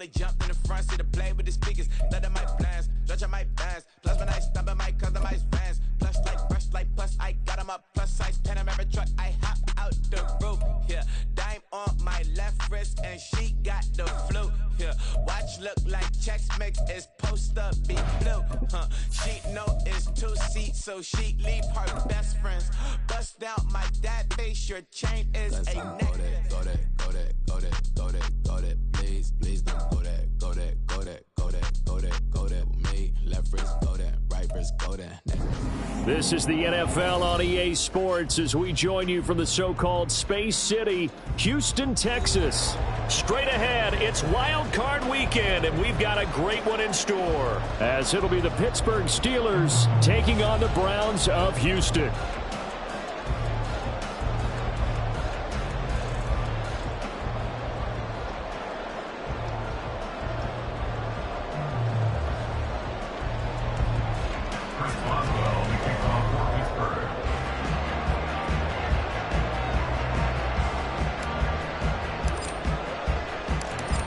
they jumped in the front, see the play with the speakers. Let them my plans, judge on my bands. Plus when I stumble, my customized vans. Plus like brush, like plus I got them up. Plus size Panamera truck, I hop out the roof. Yeah, dime on my left wrist, and she got the flu. Yeah, watch look like Chex Mix is supposed to be blue. She know it's 2 seats, so she leave her best friends. Bust down my dad face, your chain is a necklace. Go that, please don't go that with me. Left wrist, go that, right wrist, go that. This is the NFL on EA Sports as we join you from the so-called Space City, Houston, Texas. Straight ahead, it's Wildcard weekend, and we've got a great one in store, as it'll be the Pittsburgh Steelers taking on the Browns of Houston.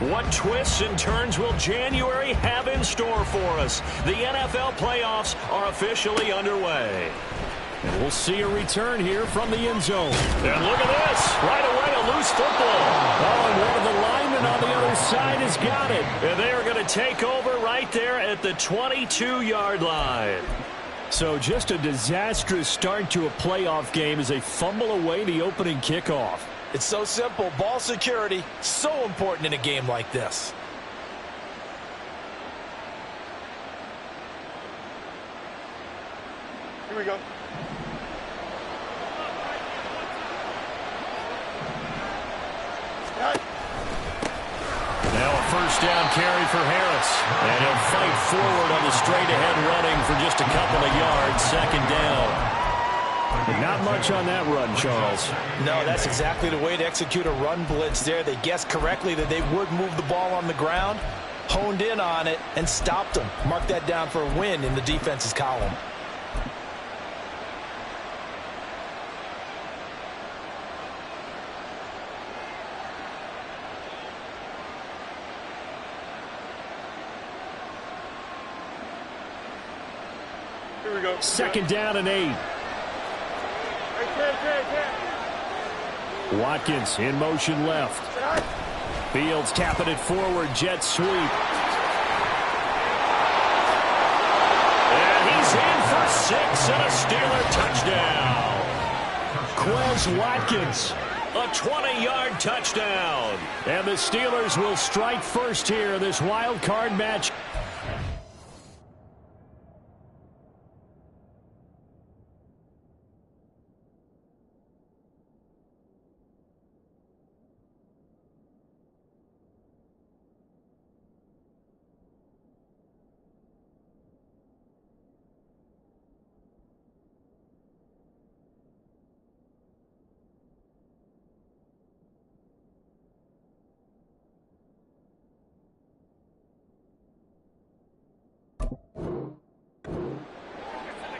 What twists and turns will January have in store for us? The NFL playoffs are officially underway. And we'll see a return here from the end zone. And look at this. Right away, a loose football. Oh, and one of the linemen on the other side has got it. And they are going to take over right there at the 22-yard line. So just a disastrous start to a playoff game as they fumble away the opening kickoff. It's so simple. Ball security, so important in a game like this. Here we go. Now a first down carry for Harris. And he'll fight forward on the straight-ahead running for just a couple of yards. Second down. But not much on that run, Charles. No, that's exactly the way to execute a run blitz there. They guessed correctly that they would move the ball on the ground, honed in on it, and stopped them. Mark that down for a win in the defense's column. Here we go. Second down and 8. Watkins in motion left. Fields tapping it forward, jet sweep. And he's in for 6 and a Steeler touchdown. Quez Watkins, a 20-yard touchdown. And the Steelers will strike first here in this wild card match.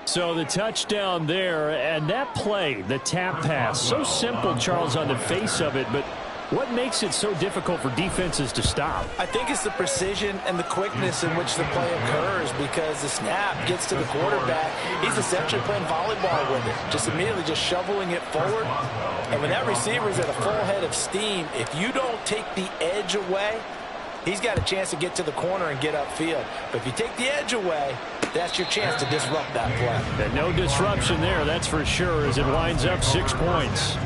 So the touchdown there, and that play, the tap pass, so simple, Charles, on the face of it, but what makes it so difficult for defenses to stop? I think it's the precision and the quickness in which the play occurs, because the snap gets to the quarterback. He's essentially playing volleyball with it, just immediately just shoveling it forward. And when that receiver is at a full head of steam, if you don't take the edge away, he's got a chance to get to the corner and get upfield. But if you take the edge away, that's your chance to disrupt that play. And no disruption there, that's for sure, as it winds up 6 points.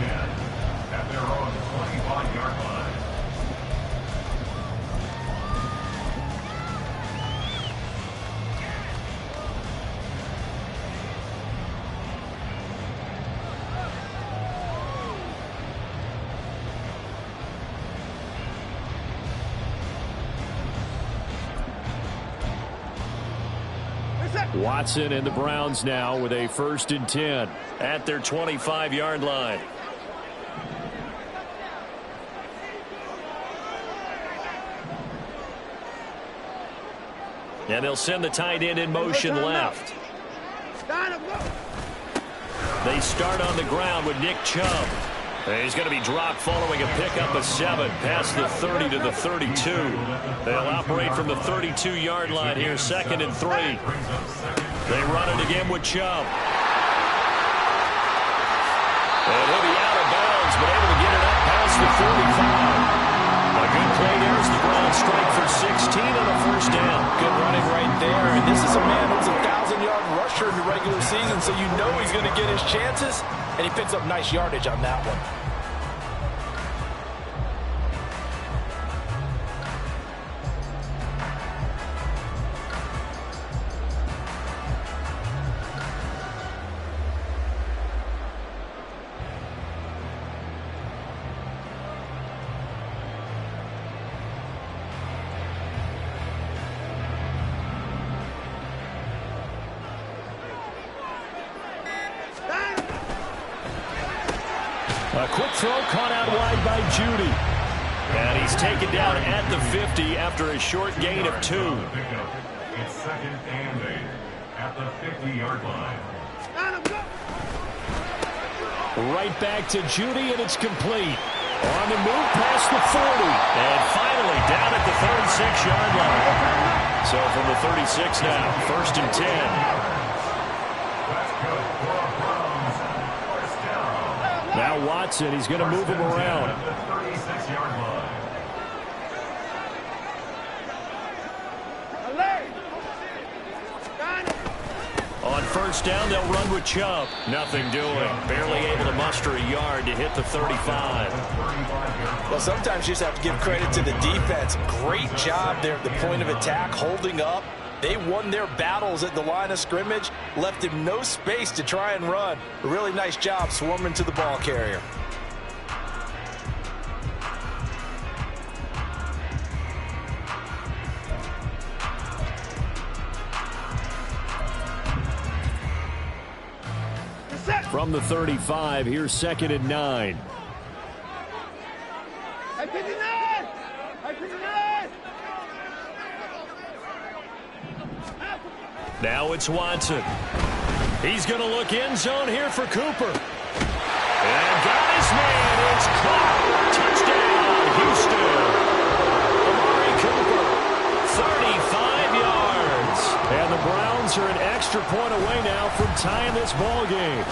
Watson and the Browns now with a 1st and 10 at their 25-yard line. And they'll send the tight end in motion left. They start on the ground with Nick Chubb. He's going to be dropped following a pickup of 7 past the 30 to the 32. They'll operate from the 32-yard line here, 2nd and 3. They run it again with Chubb. And he'll be out of bounds, but able to get it up past the 45. A good play there as the Browns strike for 16 on a first down. Good running right there. And this is a man who's a 1,000-yard rusher in the regular season, so you know he's going to get his chances. And he picks up nice yardage on that one. A quick throw caught out wide by Judy. And he's taken down at the 50 after a short gain of 2. It's 2nd and 8 at the 50-yard line. Right back to Judy, and it's complete. On the move past the 40. And finally down at the 36-yard line. So from the 36 now, 1st and 10. Now Watson, he's going to move him around. On 1st down, they'll run with Chubb. Nothing doing. Barely able to muster a yard to hit the 35. Well, sometimes you just have to give credit to the defense. Great job there at the point of attack, holding up. They won their battles at the line of scrimmage, left him no space to try and run. A really nice job swarming to the ball carrier. From the 35, here's 2nd and 9. Now it's Watson. He's going to look end zone here for Cooper. And got his man. It's caught. Touchdown, Houston. Amari Cooper, 35 yards. And the Browns are an extra point away now from tying this ball game.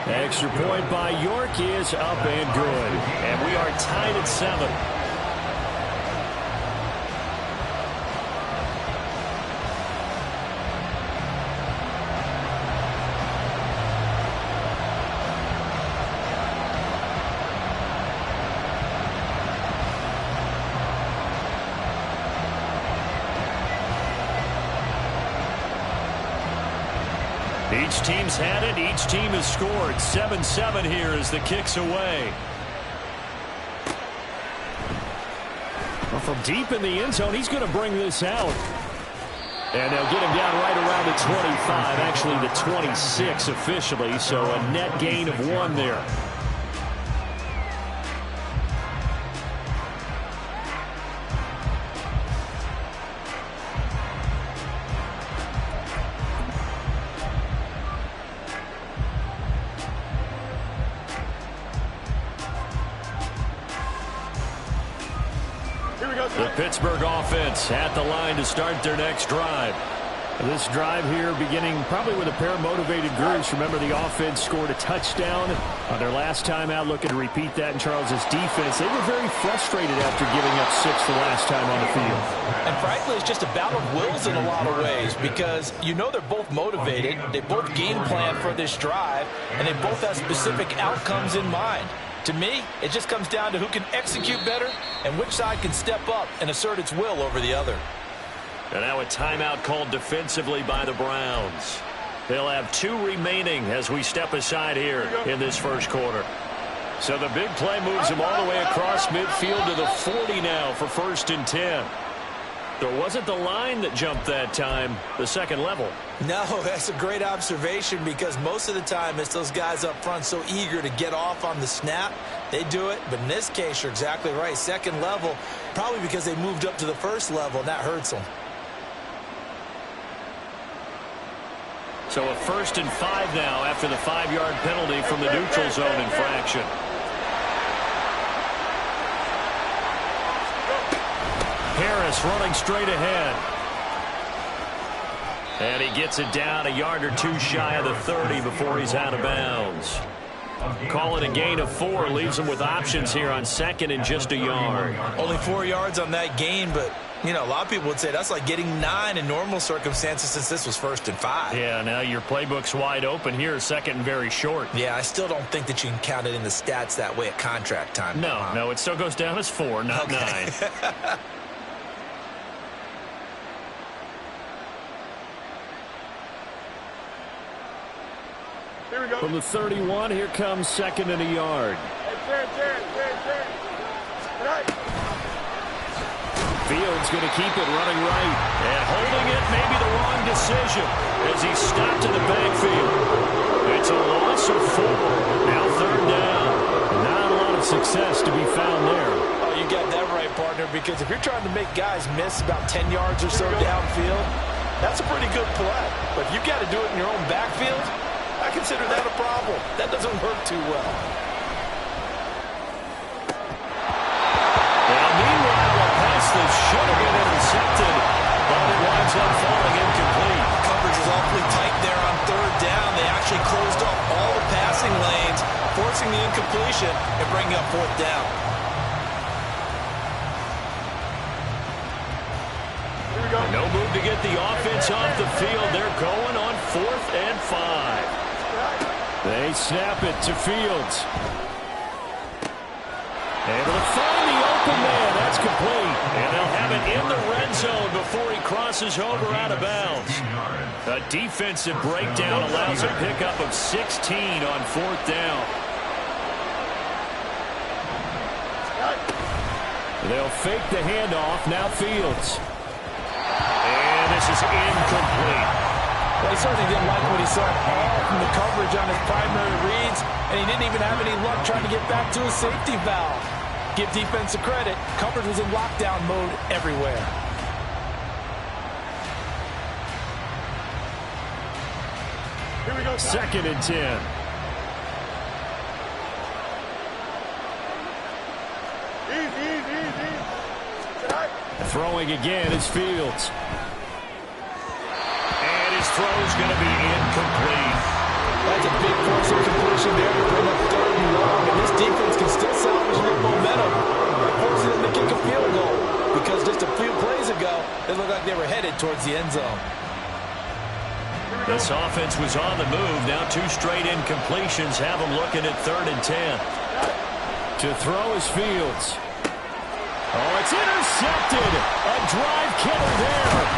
Extra point by York is up and good. And we are tied at 7. Each team's had it. Each team has scored. 7-7 here as the kick's away. Well, from deep in the end zone, he's going to bring this out. And they'll get him down right around the 25, actually the 26 officially, so a net gain of 1 there. The Pittsburgh offense at the line to start their next drive. This drive here beginning probably with a pair of motivated groups. Remember, the offense scored a touchdown on their last time out. Looking to repeat that in Charles's defense. They were very frustrated after giving up 6 the last time on the field. And frankly, it's just a battle of wills in a lot of ways because you know they're both motivated. They both game plan for this drive, and they both have specific outcomes in mind. To me, it just comes down to who can execute better and which side can step up and assert its will over the other. And now a timeout called defensively by the Browns. They'll have 2 remaining as we step aside here in this first quarter. So the big play moves them all the way across midfield to the 40 now for 1st and 10. There wasn't the line that jumped that time, the second level. No, that's a great observation because most of the time it's those guys up front so eager to get off on the snap. They do it, but in this case, you're exactly right. Second level, probably because they moved up to the first level, and that hurts them. So a 1st and 5 now after the 5-yard penalty from the neutral zone infraction. Harris running straight ahead. And he gets it down a yard or two shy of the 30 before he's out of bounds. Call it a gain of 4. Leaves him with options here on second and just a yard. Only 4 yards on that gain, but, you know, a lot of people would say that's like getting 9 in normal circumstances since this was 1st and 5. Yeah, now your playbook's wide open here, second and very short. Yeah, I still don't think that you can count it in the stats that way at contract time. No, it still goes down as 4, not 9. Here we go. From the 31, here comes second and a yard. Fields going to keep it running right. And holding it, maybe the wrong decision as he stopped in the backfield. It's a loss of 4. Now 3rd down. Not a lot of success to be found there. Oh, you got that right, partner, because if you're trying to make guys miss about 10 yards or so downfield, that's a pretty good play. But if you've got to do it in your own backfield, I consider that a problem. That doesn't work too well. Now, meanwhile, a pass that should have been intercepted, but it winds up falling incomplete. Coverage was awfully tight there on 3rd down. They actually closed off all the passing lanes, forcing the incompletion and bringing up 4th down. No move to get the offense off the field. They're going on 4th and 5. They snap it to Fields. Able to find the open man. That's complete. And they'll have it in the red zone before he crosses over out of bounds. A defensive breakdown allows a pickup of 16 on 4th down. They'll fake the handoff. Now Fields. And this is incomplete. Well, he certainly didn't like what he saw all from the coverage on his primary reads, and he didn't even have any luck trying to get back to his safety valve. Give defense credit. Coverage was in lockdown mode everywhere. Here we go. 2nd and 10. Easy. Throwing again is Fields. His throw's going to be incomplete. That's a big force of completion there to bring up 3rd and long, and this defense can still salvage a little momentum by forcing them to kick a field goal, because just a few plays ago, it looked like they were headed towards the end zone. This offense was on the move. Now 2 straight incompletions have them looking at 3rd and 10. To throw is Fields. Oh, it's intercepted. A drive killer there.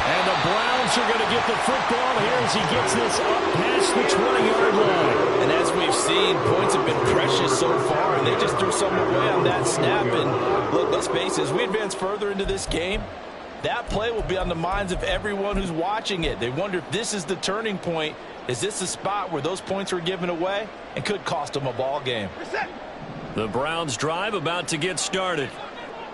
And the Browns are going to get the football here as he gets this up past the 20-yard line. And as we've seen, points have been precious so far, and they just threw something away on that snap. And look, let's face it, as we advance further into this game, that play will be on the minds of everyone who's watching it. They wonder if this is the turning point. Is this the spot where those points were given away and could cost them a ball game? The Browns drive about to get started.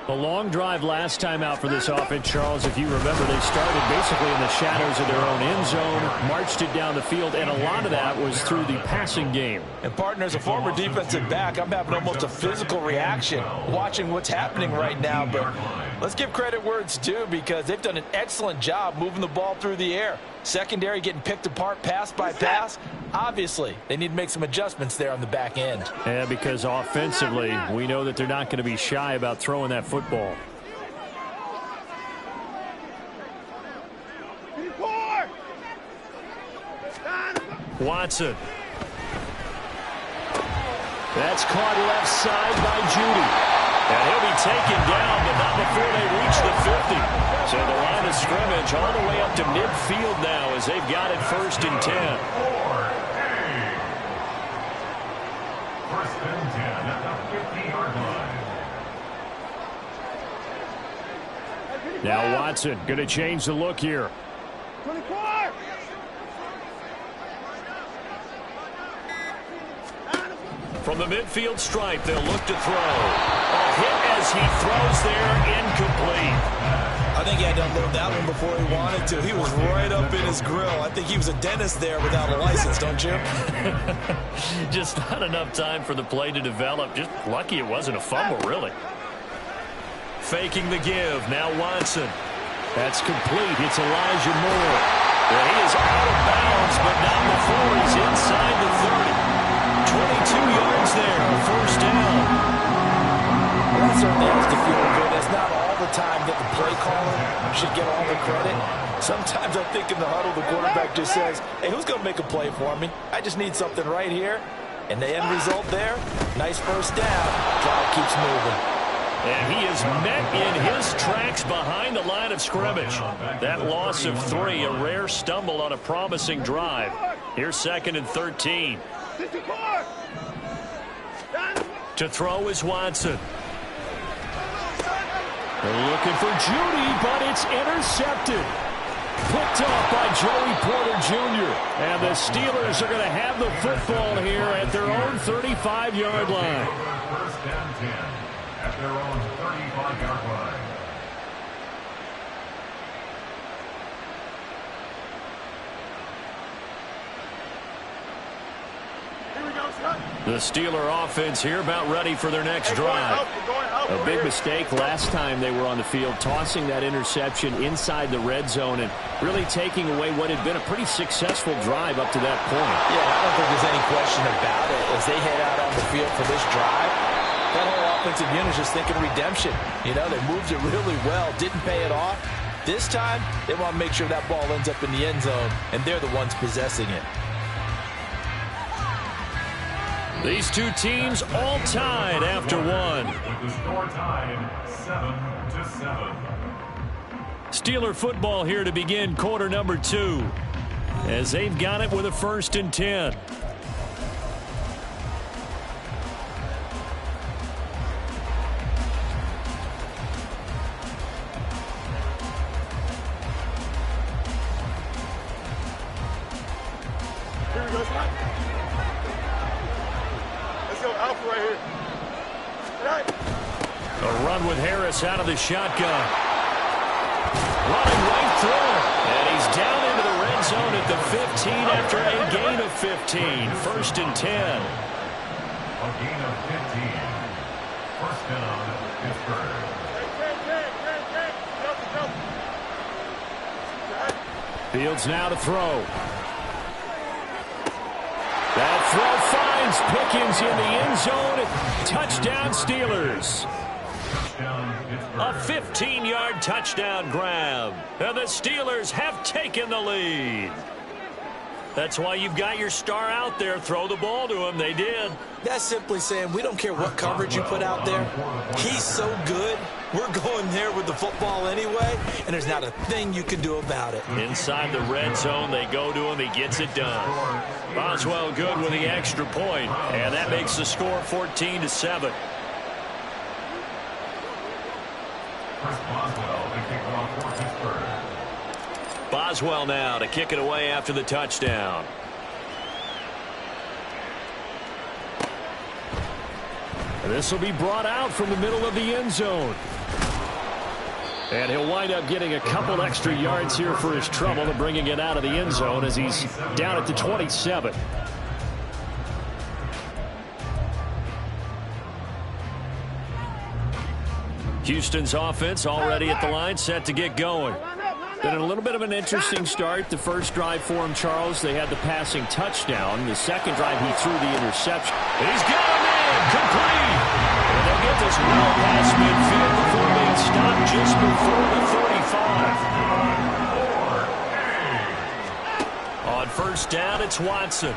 A long drive last time out for this offense, Charles. If you remember, they started basically in the shadows of their own end zone, marched it down the field, and a lot of that was through the passing game. And, partner, as a former defensive back, I'm having almost a physical reaction watching what's happening right now. But let's give credit where it's due, because they've done an excellent job moving the ball through the air. Secondary getting picked apart pass by pass. Obviously, they need to make some adjustments there on the back end. Yeah, because offensively, we know that they're not going to be shy about throwing that football. Watson. That's caught left side by Judy. And he'll be taken down, but not before they reach the 50. So the line of scrimmage all the way up to midfield now as they've got it 1st and 10. 1st and 10 at the 50-yard line. Now Watson going to change the look here. 24. From the midfield stripe, they'll look to throw. A hit as he throws there, incomplete. I think he had to unload that one before he wanted to. He was right up in his grill. I think he was a dentist there without a license, don't you? Just not enough time for the play to develop. Just lucky it wasn't a fumble, really. Faking the give. Now Watson. That's complete. It's Elijah Moore. And he is out of bounds, but not before he's inside the 30. 22 yards there. First down. That certainly has to feel good. That's not all the time that the play caller should get all the credit. Sometimes I think in the huddle, the quarterback just says, hey, who's going to make a play for me? I just need something right here. And the end result there, nice first down. Drive keeps moving. And he is met in his tracks behind the line of scrimmage. That loss of 3, a rare stumble on a promising drive. Here's 2nd and 13. To throw is Watson. They're looking for Judy, but it's intercepted. Picked off by Joey Porter Jr. And the Steelers are going to have the football here at their own 35-yard line. First and 10 at their own 35-yard line. The Steeler offense here about ready for their next drive. A big mistake last time they were on the field, tossing that interception inside the red zone and really taking away what had been a pretty successful drive up to that point. Yeah, I don't think there's any question about it. As they head out on the field for this drive, that whole offensive unit is just thinking redemption. You know, they moved it really well, didn't pay it off. This time, they want to make sure that ball ends up in the end zone, and they're the ones possessing it. These two teams all tied after one. With the score tied 7-7. Steeler football here to begin quarter number 2. As they've got it with a 1st and 10. Here we go, Scott. Let's go, Alpha right here. Right. A run with Harris out of the shotgun. Running right through it. And he's down into the red zone at the 15 after a gain of 15. 1st and 10. A gain of 15. First down, Pittsburgh. Fields now to throw. That throw finds Pickens in the end zone. Touchdown, Steelers. A 15-yard touchdown grab. And the Steelers have taken the lead. That's why you've got your star out there. Throw the ball to him. They did. That's simply saying we don't care what coverage you put out there. He's so good. We're going there with the football anyway, and there's not a thing you can do about it. Inside the red zone, they go to him. He gets it done. Boswell good with the extra point, and that makes the score 14-7. Boswell now to kick it away after the touchdown. And this will be brought out from the middle of the end zone. And he'll wind up getting a couple extra yards here for his trouble and bringing it out of the end zone as he's down at the 27. Houston's offense already at the line, set to get going. Been a little bit of an interesting start. The first drive for him, Charles, they had the passing touchdown. The second drive, he threw the interception. And he's got him in, complete. And they'll get this well past midfield before being stopped just before the 35. On first down, it's Watson.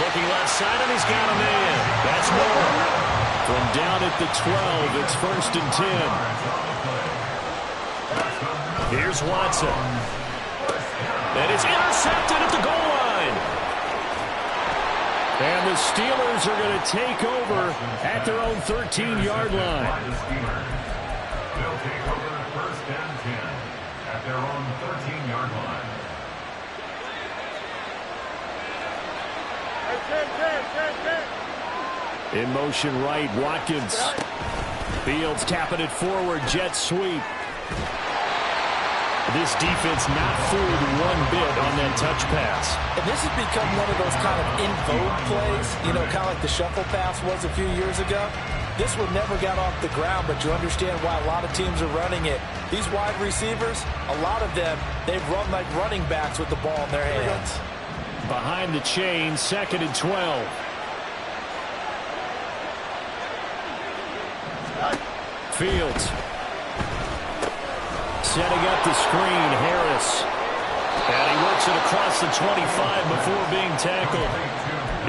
Looking left side, and he's got him in. That's more. From down at the 12, it's 1st and 10. Here's Watson. And it's intercepted at the goal line. And the Steelers are going to take over at their own 13-yard line. They'll take over 1st and 10 at their own 13-yard line. In motion right, Watkins. Fields tapping it forward, jet sweep. This defense not fooled one bit on that touch pass. And this has become one of those kind of in vogue plays, you know, kind of like the shuffle pass was a few years ago. This one never got off the ground, but you understand why a lot of teams are running it. These wide receivers, a lot of them, they've run like running backs with the ball in their hands. Behind the chain, 2nd and 12. Fields. Setting up the screen, Harris. And he works it across the 25 before being tackled.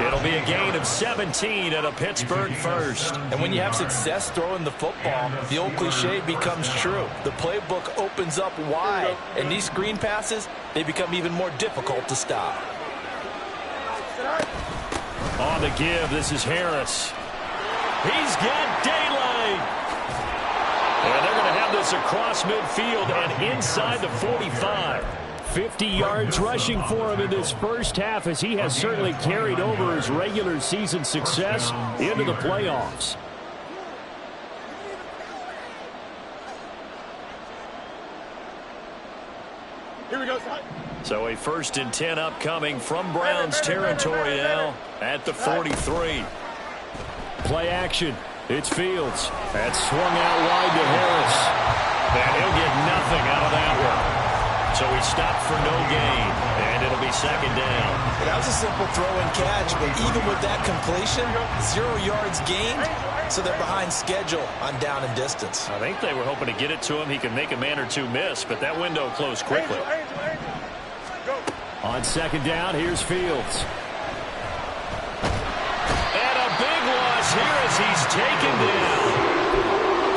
It'll be a gain of 17 and a Pittsburgh first. And when you have success throwing the football, the old cliche becomes true. The playbook opens up wide, and these screen passes, they become even more difficult to stop. On the give, this is Harris. He's got daylight. And they're going to have this across midfield and inside the 45. 50 yards rushing for him in this first half, as he has certainly carried over his regular season success into the playoffs. Here we go, son. So a 1st and 10 upcoming from Browns territory now at the 43. Play action. It's Fields. That's swung out wide to Harris. And he'll get nothing out of that one. So he stopped for no gain, and it'll be 2nd down. That was a simple throw and catch, but even with that completion, 0 yards gained, so they're behind schedule on down and distance. I think they were hoping to get it to him. He could make a man or two miss, but that window closed quickly. On 2nd down, here's Fields. And a big loss here as he's taken down.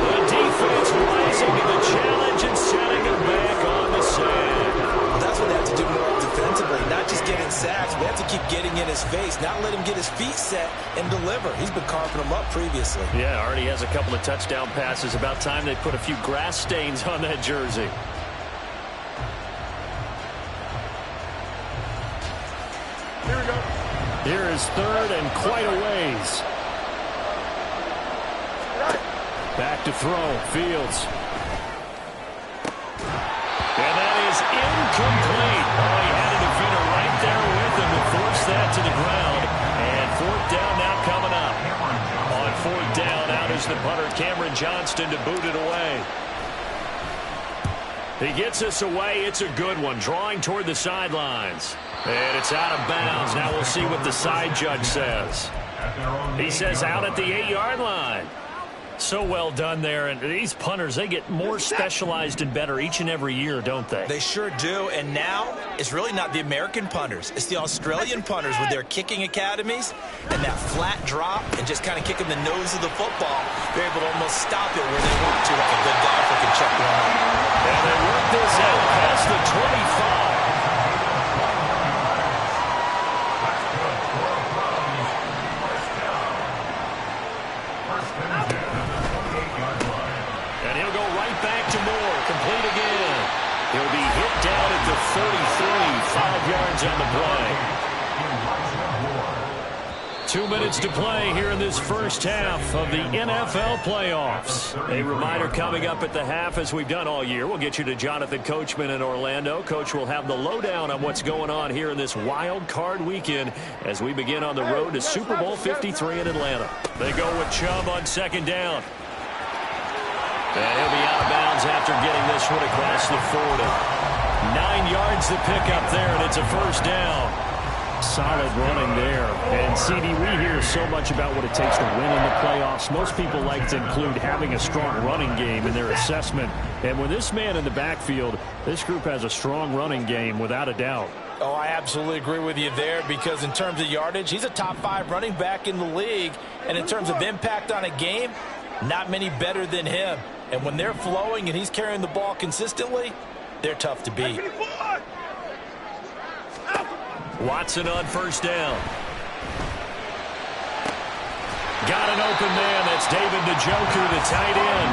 The defense rising to the challenge and setting him back on the sand. Well, that's what they have to do more defensively, not just getting sacks, but they have to keep getting in his face, not let him get his feet set and deliver. He's been carving them up previously. Yeah, already has a couple of touchdown passes. About time they put a few grass stains on that jersey. Here we go. Here is 3rd and quite a ways. Back to throw, Fields. And that is incomplete. Oh, he had a defender right there with him to force that to the ground. And 4th down now coming up. On 4th down, out is the punter, Cameron Johnston, to boot it away. He gets us away. It's a good one, drawing toward the sidelines. And it's out of bounds. Now we'll see what the side judge says. He says out at the 8-yard line. So well done there. And these punters, they get more specialized and better each and every year, don't they? They sure do. And now it's really not the American punters. It's the Australian punters with their kicking academies and that flat drop and just kind of kicking the nose of the football. They're able to almost stop it where they want to, like a good golfer can check one out. And they work this out past the 25. Complete again. He'll be hit down at the 33, 5 yards on the play. 2 minutes to play here in this first half of the NFL playoffs. A reminder coming up at the half, as we've done all year. We'll get you to Jonathan Coachman in Orlando. Coach will have the lowdown on what's going on here in this wild card weekend as we begin on the road to Super Bowl 53 in Atlanta. They go with Chubb on 2nd down. And he'll be out of bounds after getting this one across the 40. 9 yards to pick up there, and it's a 1st down. Solid running there. And, CD, we hear so much about what it takes to win in the playoffs. Most people like to include having a strong running game in their assessment. And with this man in the backfield, this group has a strong running game without a doubt. Oh, I absolutely agree with you there, because in terms of yardage, he's a top 5 running back in the league. And in terms of impact on a game, not many better than him. And when they're flowing and he's carrying the ball consistently, they're tough to beat. Watson on 1st down. Got an open man. That's David Njoku, the tight end.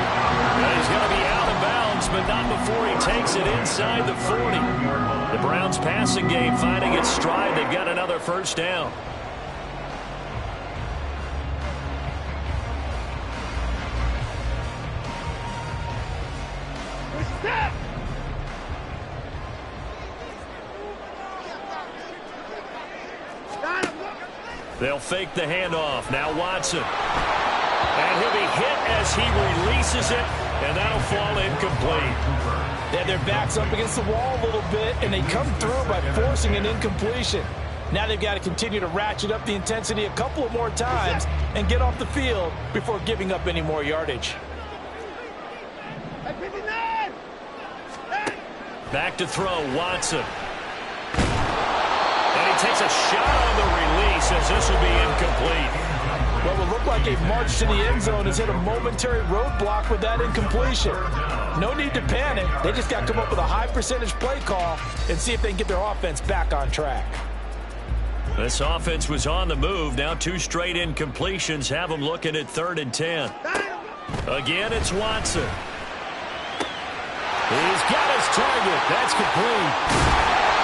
And he's going to be out of bounds, but not before he takes it inside the 40. The Browns passing game finding its stride. They've got another 1st down. They'll fake the handoff. Now Watson. And he'll be hit as he releases it, and that'll fall incomplete. They have their backs up against the wall a little bit, and they come through by forcing an incompletion. Now they've got to continue to ratchet up the intensity a couple of more times and get off the field before giving up any more yardage. Back to throw, Watson. And he takes a shot on the release as this will be incomplete. What will look like a march to the end zone has hit a momentary roadblock with that incompletion. No need to panic. They just got to come up with a high percentage play call and see if they can get their offense back on track. This offense was on the move. Now 2 straight incompletions have them looking at 3rd and 10. Again, it's Watson. He's got his target. That's complete.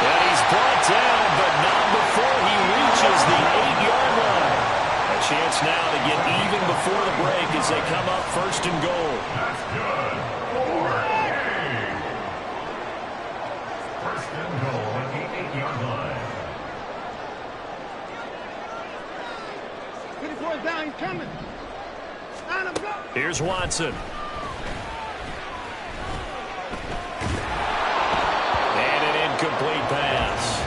And he's brought down, but not before he reaches the 8-yard line. A chance now to get even before the break as they come up 1st and goal. That's good. 1st and goal at the 8-yard line. 24 down, he's coming. Line him, go. Here's Watson. Incomplete pass.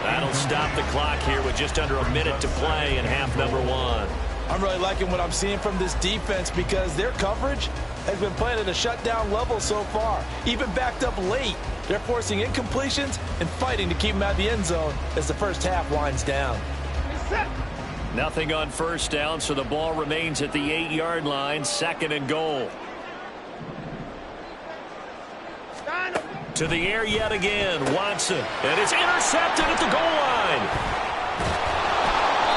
That'll stop the clock here with just under a minute to play in half number 1. I'm really liking what I'm seeing from this defense because their coverage has been playing at a shutdown level so far. Even backed up late, they're forcing incompletions and fighting to keep them out of the end zone as the first half winds down. Nothing on 1st down, so the ball remains at the 8-yard line, 2nd and goal. To the air yet again, Watson. And it's intercepted at the goal line.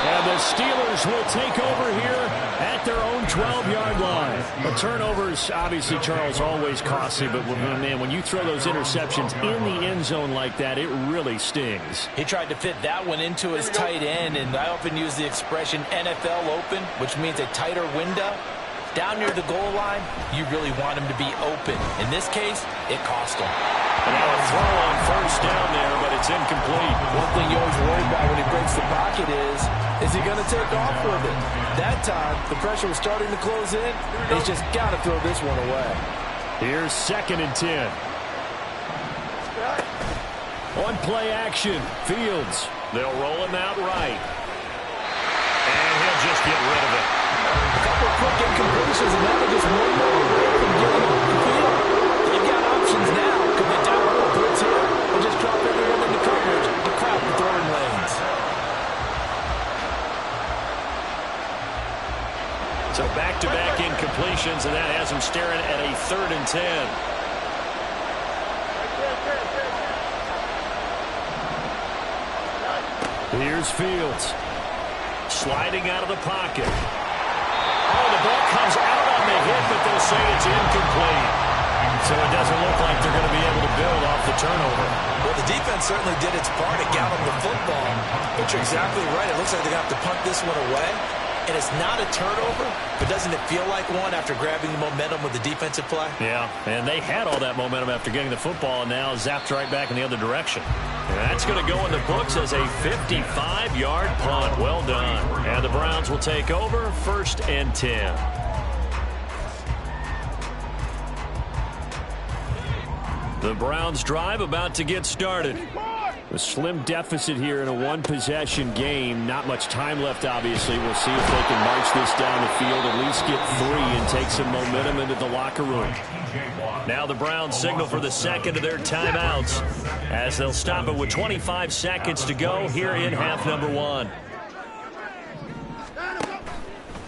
And the Steelers will take over here at their own 12-yard line. The turnovers, obviously, Charles, always costly. But, man, when you throw those interceptions in the end zone like that, it really stings. He tried to fit that one into his tight end, and I often use the expression NFL open, which means a tighter window. Down near the goal line, you really want him to be open. In this case, it cost him. And now a throw on 1st down there, but it's incomplete. One thing you always worry about when he breaks the pocket is he going to take off with it? That time, the pressure was starting to close in. He's just got to throw this one away. Here's 2nd and 10. On play action, Fields. They'll roll him out right. And he'll just get rid of it. A couple of quick incompletions, and now they're just one more away from getting off the field. They've got options now. Could they dial up a blitz here or just drop everyone into coverage and crowd the throwing lanes? So back-to-back incompletions, and that has them staring at a 3rd and 10. Here's Fields. Sliding out of the pocket. Oh, the ball comes out on the hit, but they'll say it's incomplete. So it doesn't look like they're going to be able to build off the turnover. Well, the defense certainly did its part at galloping the football. But you're exactly right. It looks like they're going to have to punt this one away. And it's not a turnover, but doesn't it feel like one after grabbing the momentum with the defensive play? Yeah, and they had all that momentum after getting the football and now zapped right back in the other direction. And that's going to go in the books as a 55-yard punt. Well done. And the Browns will take over 1st and 10. The Browns drive about to get started. A slim deficit here in a one-possession game. Not much time left, obviously. We'll see if they can march this down the field, at least get 3 and take some momentum into the locker room. Now the Browns signal for the 2nd of their timeouts as they'll stop it with 25 seconds to go here in half number 1.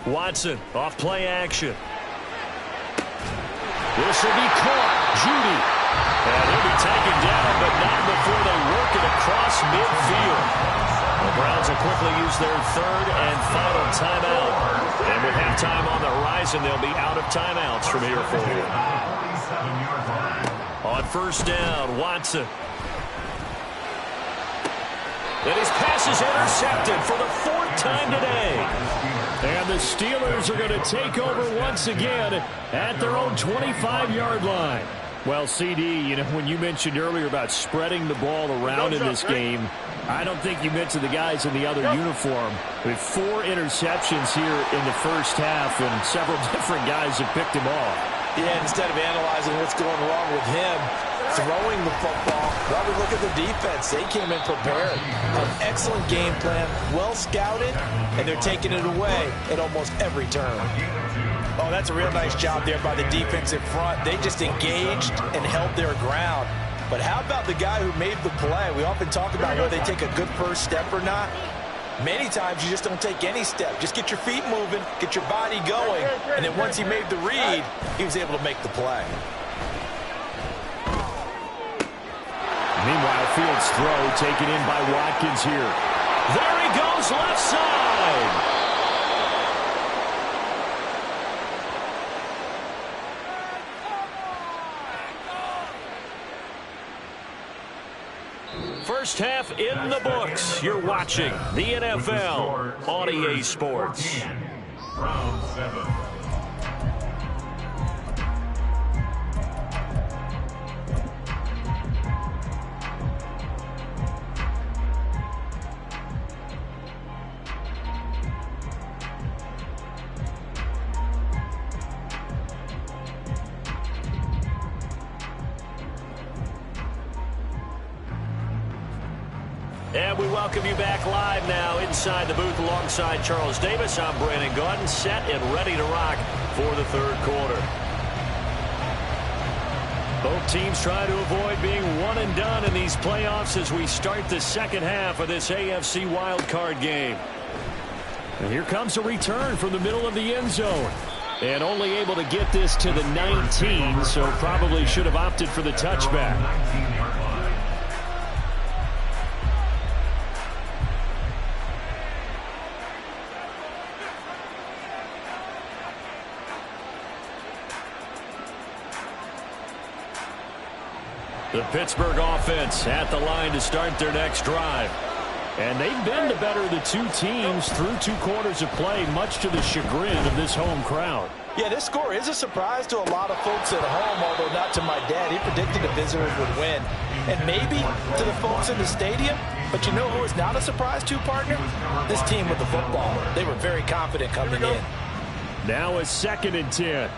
Watson off play action. This will be caught. Judy. And he'll be taken down, but not before they work it across midfield. The Browns will quickly use their 3rd and final timeout. And with halftime on the horizon, they'll be out of timeouts from here forward. On 1st down, Watson. And his pass is intercepted for the 4th time today. And the Steelers are going to take over once again at their own 25-yard line. Well, CD, you know, when you mentioned earlier about spreading the ball around in this game, I don't think you mentioned the guys in the other uniform. With 4 interceptions here in the first half, and several different guys have picked him off. Yeah, instead of analyzing what's going wrong with him throwing the football, well, we look at the defense. They came in prepared. An excellent game plan, well scouted, and they're taking it away at almost every turn. Oh, that's a real nice job there by the defense in front. They just engaged and held their ground. But how about the guy who made the play? We often talk about whether they take a good first step or not. Many times you just don't take any step. Just get your feet moving, get your body going, and then once he made the read, he was able to make the play. Meanwhile, Fields' throw taken in by Watkins here. There he goes, left side. First half in the books. You're watching the NFL on EA Sports. Round 7. And we welcome you back live now inside the booth alongside Charles Davis. I'm Brandon Gaudin, set and ready to rock for the third quarter. Both teams trying to avoid being one and done in these playoffs as we start the second half of this AFC Wildcard game. And here comes a return from the middle of the end zone. And only able to get this to the 19, so probably should have opted for the touchback. The Pittsburgh offense at the line to start their next drive. And they've been the better of the two teams through 2 quarters of play, much to the chagrin of this home crowd. Yeah, this score is a surprise to a lot of folks at home, although not to my dad. He predicted the visitors would win. And maybe to the folks in the stadium. But you know who is not a surprise to, partner? This team with the football. They were very confident coming in. Now a 2nd and 10.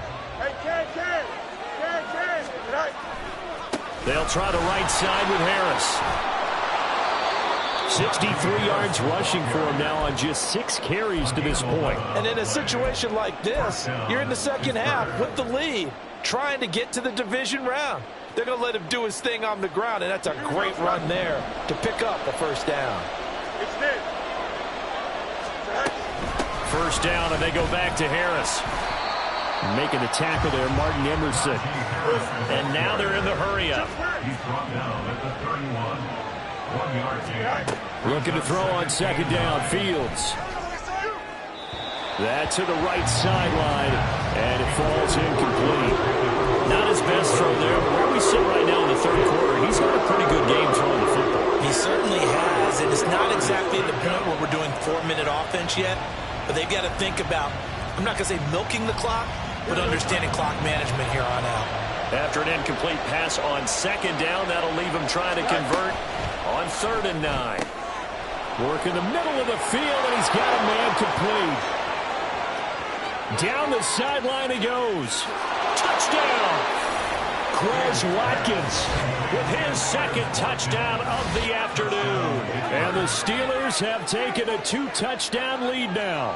They'll try the right side with Harris. 63 yards rushing for him now on just 6 carries to this point. And in a situation like this, you're in the second half with the lead, trying to get to the division round. They're going to let him do his thing on the ground, and that's a great run there to pick up a first down. First down, and they go back to Harris. Making the tackle there, Martin Emerson. And now they're in the hurry-up. He's brought down at the 31. 1 yard gain. Looking to throw on 2nd down, Fields. That to the right sideline, and it falls incomplete. Not his best throw there, but where we sit right now in the third quarter, he's got a pretty good game throwing the football. He certainly has, and it's not exactly at the point where we're doing 4-minute offense yet, but they've got to think about, I'm not going to say milking the clock, but understanding clock management here on out. After an incomplete pass on 2nd down, that'll leave him trying to convert on 3rd and 9. Work in the middle of the field, and he's got a man complete. Down the sideline he goes. Touchdown! Chris Watkins with his 2nd touchdown of the afternoon. And the Steelers have taken a 2-touchdown lead now.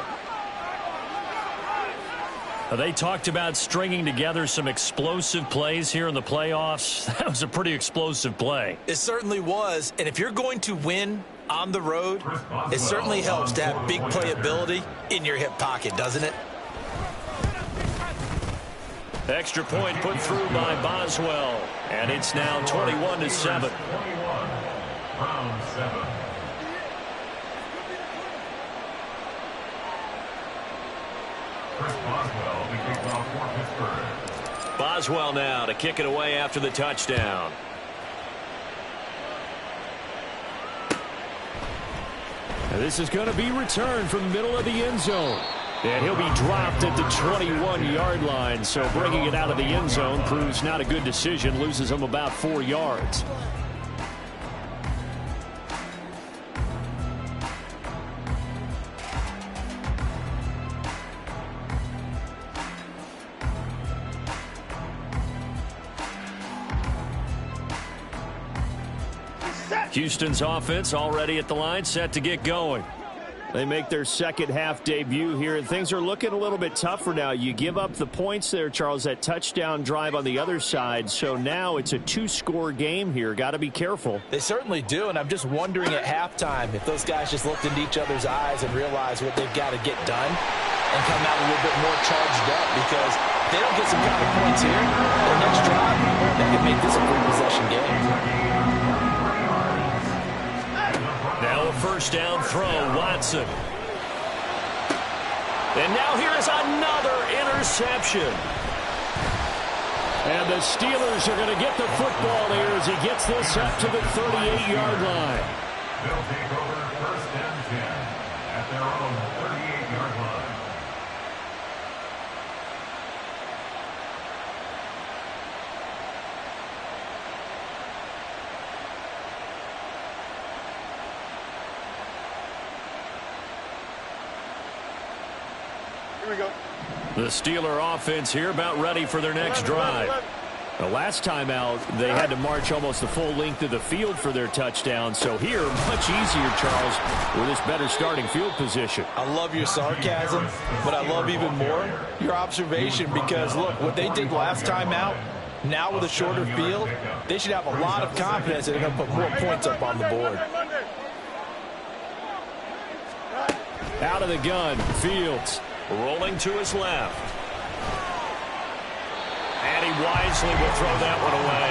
They talked about stringing together some explosive plays here in the playoffs. That was a pretty explosive play. It certainly was. And if you're going to win on the road, it certainly helps to have big playability in your hip pocket, doesn't it? Extra point put through by Boswell. And it's now 21-7. 21. Round 7. Chris Boswell, the kickoff for Pittsburgh. Boswell now to kick it away after the touchdown. And this is going to be returned from the middle of the end zone. And he'll be dropped at the 21-yard line. So bringing it out of the end zone proves not a good decision. Loses him about 4 yards. Houston's offense already at the line, set to get going. They make their second half debut here, and things are looking a little bit tougher now. You give up the points there, Charles, that touchdown drive on the other side. So now it's a 2-score game here. Got to be careful. They certainly do, and I'm just wondering at halftime if those guys just looked into each other's eyes and realized what they've got to get done and come out a little bit more charged up, because if they don't get some kind of points here, their next drive, they can make this a 3-possession game. Now a first down throw, Watson. And now here's another interception. And the Steelers are going to get the football here as he gets this up to the 38-yard line. They'll take over first and 10 at their own 38-yard line. Here we go. The Steeler offense here about ready for their next drive. The last time out, they had to march almost the full length of the field for their touchdown. So here, much easier, Charles, with this better starting field position. I love your sarcasm, but I love even more your observation, because, look, what they did last time out, now with a shorter field, they should have a lot of confidence that they're going to put more points up on the board. Out of the gun, Fields. Rolling to his left. And he wisely will throw that one away.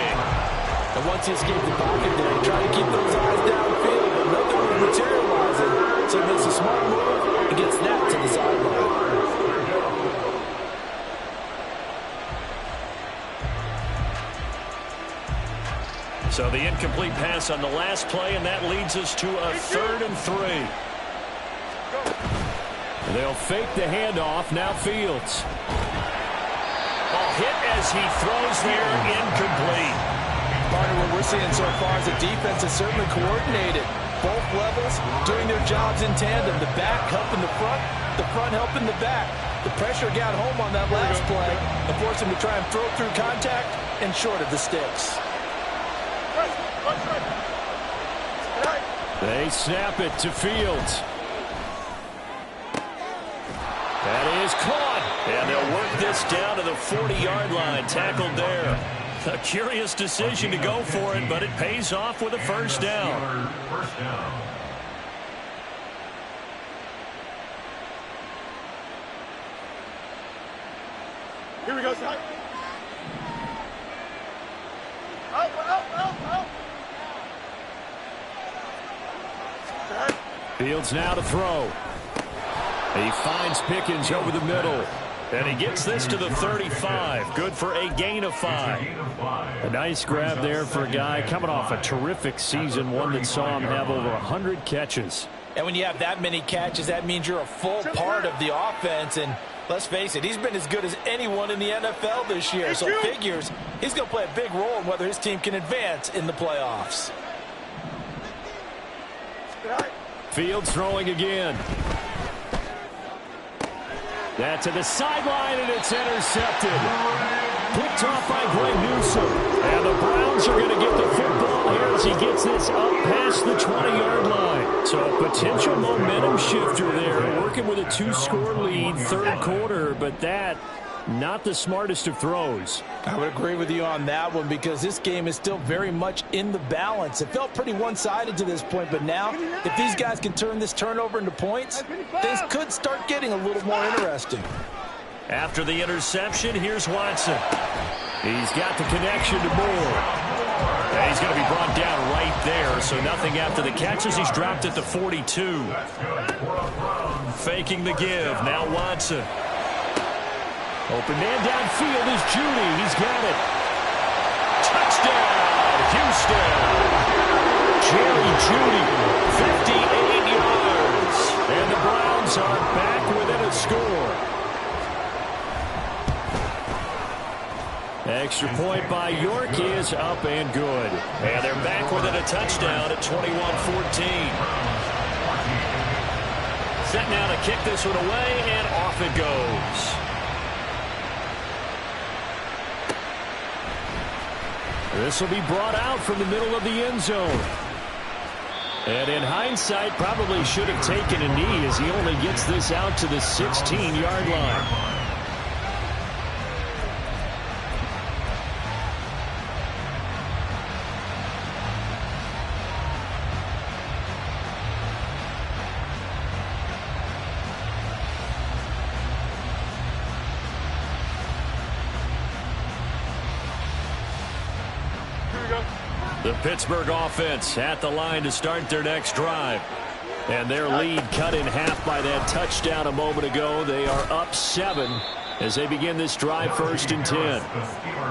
And once he escaped the pocket there, he tried to keep those eyes downfield, but nothing was materializing. So he makes a smart move and gets that to the sideline. So the incomplete pass on the last play, and that leads us to a 3rd and 3. They'll fake the handoff. Now Fields. Hit as he throws there, incomplete. Partner, what we're seeing so far is the defense is certainly coordinated. Both levels doing their jobs in tandem. The back helping the front helping the back. The pressure got home on that last play and forced him to try and throw through contact and short of the sticks. They snap it to Fields. That is caught, and they'll work this down to the 40-yard line, tackled there. A curious decision to go for it, but it pays off with a first down. Here we go, son. Out. Fields now to throw. He finds Pickens over the middle. And he gets this to the 35. Good for a gain of 5. A nice grab there for a guy coming off a terrific season, one that saw him have over 100 catches. And when you have that many catches, that means you're a full part of the offense. And let's face it, he's been as good as anyone in the NFL this year. So figures he's going to play a big role in whether his team can advance in the playoffs. Fields throwing again. That to the sideline, and it's intercepted. Picked off by Greg Newsome. And the Browns are going to get the football here as he gets this up past the 20-yard line. So a potential momentum shifter there, working with a 2-score lead, third quarter, but that not the smartest of throws. I would agree with you on that one, because this game is still very much in the balance. It felt pretty one-sided to this point, but now if these guys can turn this turnover into points, things could start getting a little more interesting. After the interception, here's Watson. He's got the connection to Moore. And he's going to be brought down right there, so nothing after the catches. He's dropped at the 42. Faking the give. Now Watson. Open man downfield is Judy. He's got it. Touchdown, Houston. Jerry Judy, 58 yards. And the Browns are back within a score. Extra point by York is up and good. And they're back within a touchdown at 21-14. Set now to kick this one away, and off it goes. This will be brought out from the middle of the end zone. And in hindsight, probably should have taken a knee as he only gets this out to the 16-yard line. The Pittsburgh offense at the line to start their next drive. And their lead cut in half by that touchdown a moment ago. They are up 7 as they begin this drive, 1st and 10.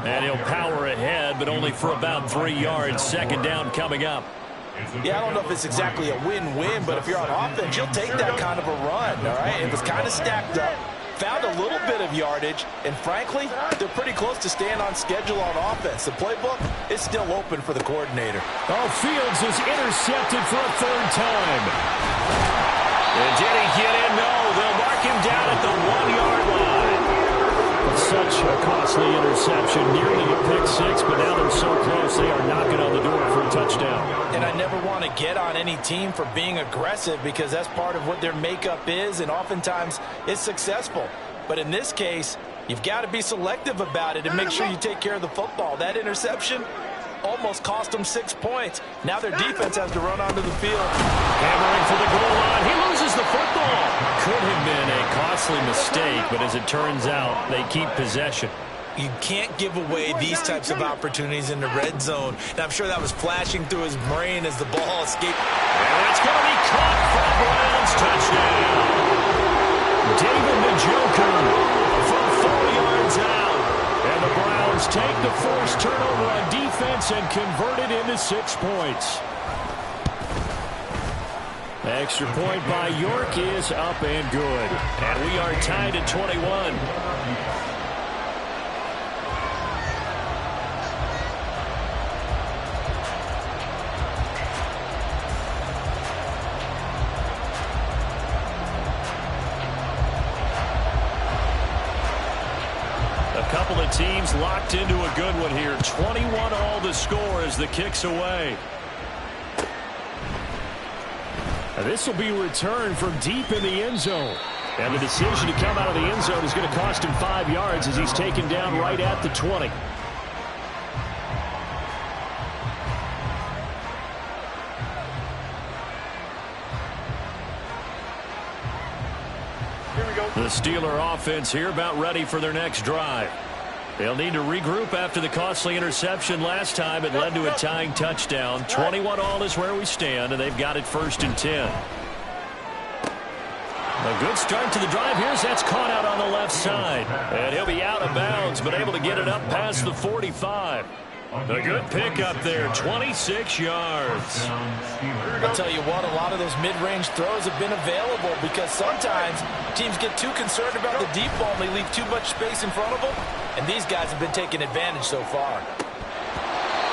And he'll power ahead, but only for about 3 yards. 2nd down coming up. Yeah, I don't know if it's exactly a win-win, but if you're on offense, you'll take that kind of a run, all right? It was kind of stacked up. Found a little bit of yardage, and frankly, they're pretty close to staying on schedule on offense. The playbook is still open for the coordinator. Oh, Fields is intercepted for a 3rd time. And did he get in? No, they'll mark him down at the 1-yard line. Such a costly interception, nearly a pick 6, but now they're so close they are knocking on the door for a touchdown. And I never want to get on any team for being aggressive because that's part of what their makeup is, and oftentimes it's successful. But in this case, you've got to be selective about it and make sure you take care of the football. That interception almost cost them 6 points. Now their defense has to run onto the field. Hammering for the goal line. He loses the football. Could have been a costly mistake, but as it turns out, they keep possession. You can't give away these types of opportunities in the red zone. And I'm sure that was flashing through his brain as the ball escaped. And it's going to be caught for a Browns touchdown. David Njoku from 4 yards out. And the Browns take the forced turnover on defense and convert it into 6 points. Extra point by York is up and good. And we are tied at 21. Couple of teams locked into a good one here. 21 all the score as the kick's away. And this will be returned from deep in the end zone. And the decision to come out of the end zone is going to cost him 5 yards as he's taken down right at the 20. The Steeler offense here about ready for their next drive. They'll need to regroup after the costly interception last time. It led to a tying touchdown. 21 all is where we stand, and they've got it 1st and 10. A good start to the drive here as that's caught out on the left side. And he'll be out of bounds, but able to get it up past the 45. A good pick up there, 26 yards. I'll tell you what, a lot of those mid-range throws have been available because sometimes teams get too concerned about the deep ball and they leave too much space in front of them, and these guys have been taking advantage so far.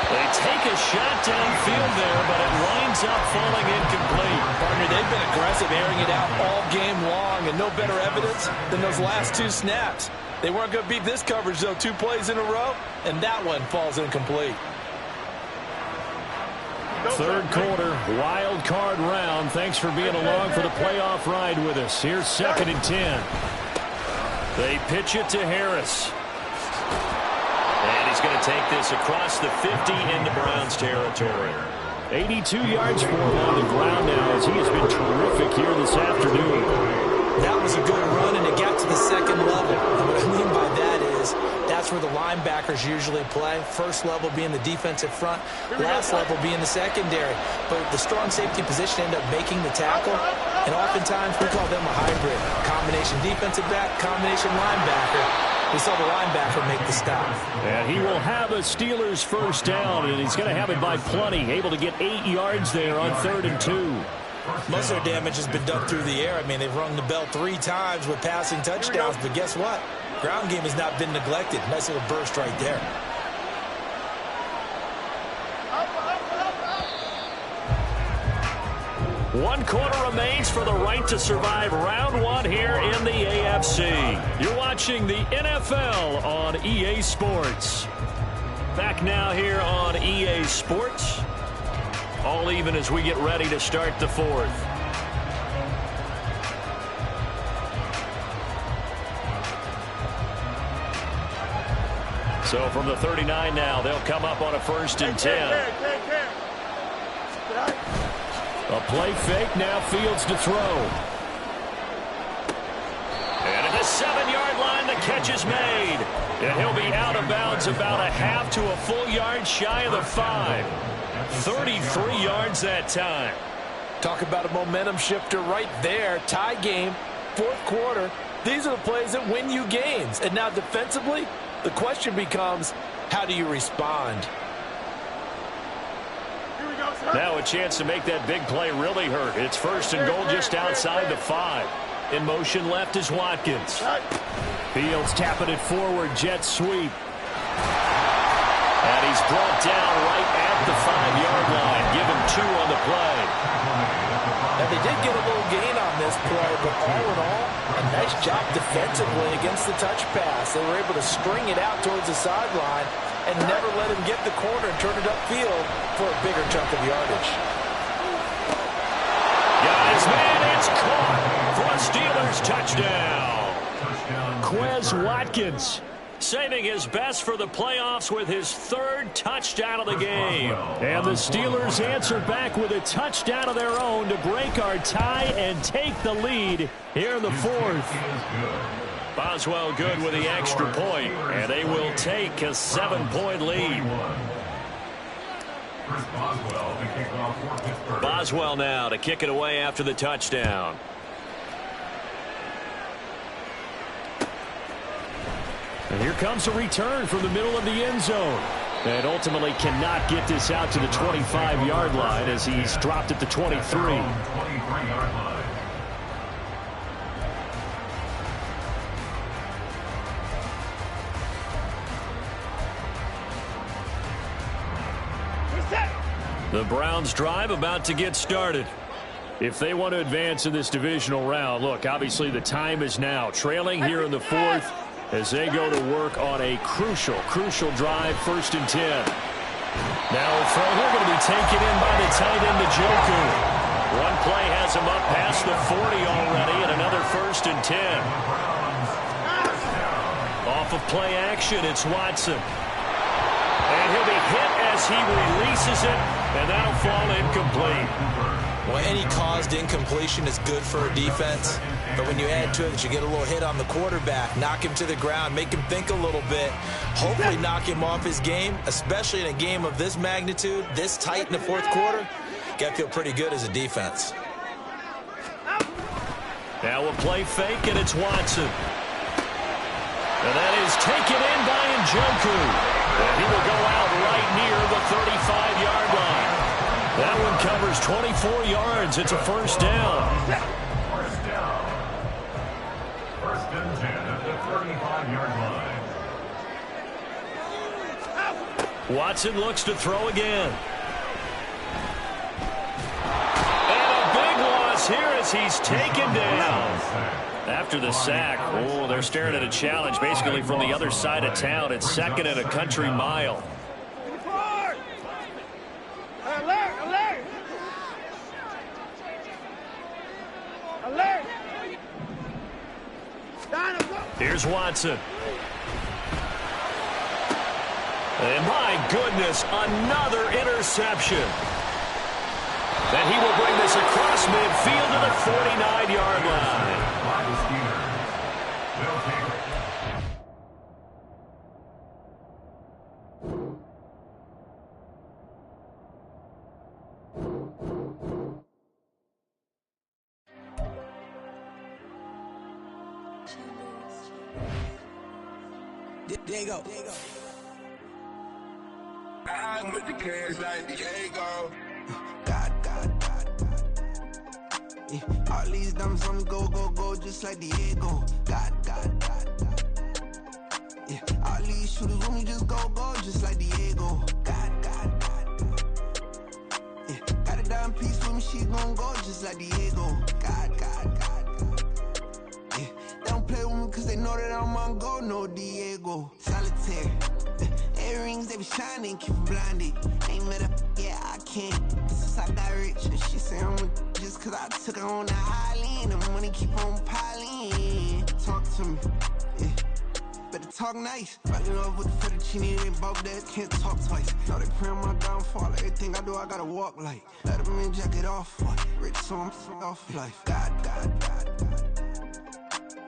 They take a shot downfield there, but it winds up falling incomplete. Partner, they've been aggressive, airing it out all game long, and no better evidence than those last 2 snaps. They weren't going to beat this coverage, though, 2 plays in a row, and that one falls incomplete. 3rd quarter, wild card round. Thanks for being along for the playoff ride with us. Here's 2nd and 10. They pitch it to Harris. And he's going to take this across the 50 into Browns territory. 82 yards for him on the ground now as he has been terrific here this afternoon. That was a good run, and it got to the 2nd level. And what I mean by that is that's where the linebackers usually play. First level being the defensive front, last level being the secondary. But the strong safety position ended up making the tackle, and oftentimes we call them a hybrid. Combination defensive back, combination linebacker. We saw the linebacker make the stop. And he will have a Steelers 1st down, and he's going to have it by plenty. Able to get 8 yards there on 3rd and 2. Most of their damage has been done through the air. I mean, they've rung the bell 3 times with passing touchdowns, but guess what? Ground game has not been neglected. Nice little burst right there. 1 quarter remains for the right to survive round 1 here in the AFC. You're watching the NFL on EA Sports. Back now here on EA Sports. All even as we get ready to start the 4th. So from the 39 now, they'll come up on a 1st and 10. A play fake, now Fields to throw. And at the 7-yard line, the catch is made. And he'll be out of bounds about a half to a full yard shy of the 5. 33 yards that time. Talk about a momentum shifter right there. Tie game, 4th quarter. These are the plays that win you games. And now defensively, the question becomes, how do you respond? Now a chance to make that big play really hurt. It's 1st and goal just outside the 5. In motion left is Watkins. Fields tapping it forward, jet sweep. And he's brought down right at the 5-yard line. Give him 2 on the play. And they did get a little gain on this play, but all in all, a nice job defensively against the touch pass. They were able to string it out towards the sideline and never let him get the corner and turn it upfield for a bigger chunk of yardage. Guys, man, it's caught for a Steelers touchdown. Quez Watkins saving his best for the playoffs with his 3rd touchdown of the game. And the Steelers answer back with a touchdown of their own to break our tie and take the lead here in the 4th. Boswell good with the extra point, and they will take a 7-point lead. Boswell now to kick it away after the touchdown. And here comes a return from the middle of the end zone. And ultimately cannot get this out to the 25-yard line as he's dropped at the 23. The Browns drive about to get started. If they want to advance in this divisional round, look, obviously the time is now. Trailing here in the 4th as they go to work on a crucial drive, 1st and 10. Now a throw here going to be taken in by the tight end, Njoku. One play has him up past the 40 already, and another 1st and 10. Off of play action, it's Watson. And he'll be hit as he releases it, and that'll fall incomplete. Well, any caused incompletion is good for a defense, but when you add to it that you get a little hit on the quarterback, knock him to the ground, make him think a little bit, hopefully knock him off his game, especially in a game of this magnitude, this tight in the 4th quarter, got to feel pretty good as a defense. Now a play fake, and it's Watson. And that is taken in by Njoku. And he will go out right near the 35-yard line. That one covers 24 yards. It's a 1st down. 1st down. 1st and 10 at the 35-yard line. Watson looks to throw again. And a big loss here as he's taken down. After the sack, oh, they're staring at a challenge basically from the other side of town. It's 2nd and a country mile. Here's Watson. And my goodness, another interception. Then he will bring this across midfield to the 49-yard line. There you go. I'm with the cash like Diego. God. Yeah, all these diamonds on me go, just like Diego. God. Yeah, all these shooters with me just go, just like Diego. God. Yeah, got a dime piece with me, she gon' go just just like Diego. God. Yeah, they don't play with me cause they know that I'm on go, no Diego. Solitaire. Earrings, they be shining, keep them blinded. Ain't met up, yeah, I can't. Since I got rich, and she say I'm just cause I took her on the island. The money keep on piling. Talk to me, yeah. Better talk nice. Rockin' up with the fettuccine, they both that can't talk twice. Know they pray on my downfall. Everything I do, I gotta walk like. Let them in, jacket off. Rich, so I'm off life. God.